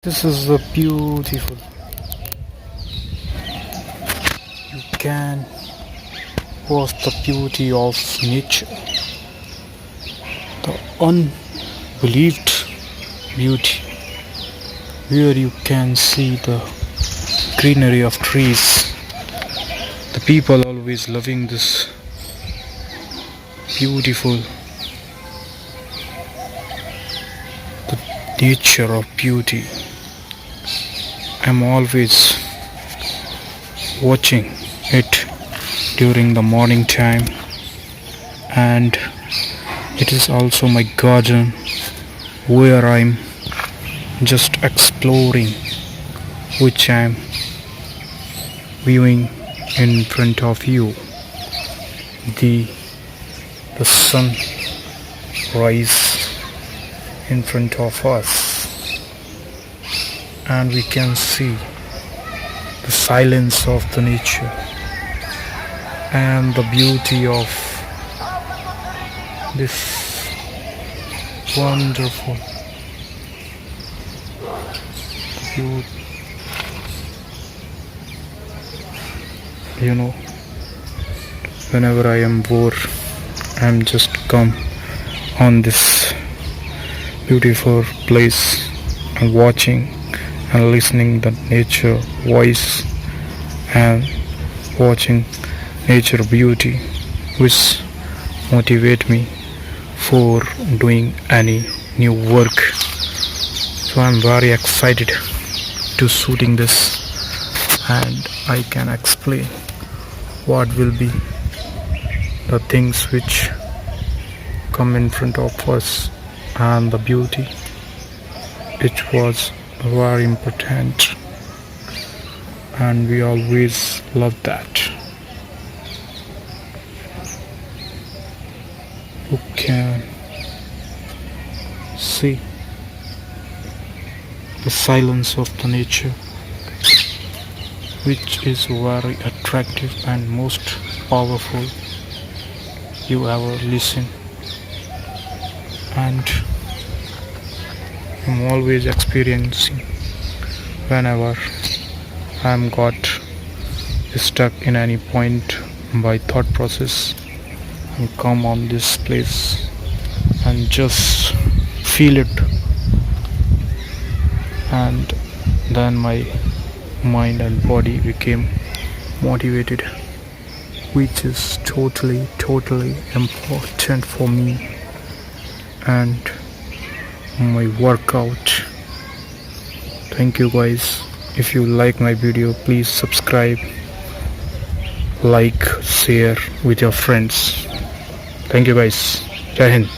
This is a beautiful. You can watch the beauty of nature, the unbelieved beauty, where you can see the greenery of trees. The people always loving this beautiful, the nature of beauty. I'm always watching it during the morning time, and it is also my garden where I'm just exploring, which I'm viewing in front of you. The sun rise in front of us, and we can see the silence of the nature and the beauty of this wonderful beauty. Whenever I am bored, I'm just come on this beautiful place and watching and listening the nature voice and watching nature beauty, which motivate me for doing any new work. So I'm very excited to shooting this, and I can explain what will be the things which come in front of us and the beauty. It was very important, and we always love that. You can see the silence of the nature, which is very attractive and most powerful you ever listen. And I'm always experiencing whenever I'm got stuck in any point by thought process, and come on this place and just feel it, and then my mind and body became motivated, which is totally important for me and my workout. Thank you guys. If you like my video, please subscribe, like, share with your friends. Thank you guys. Jai Hind.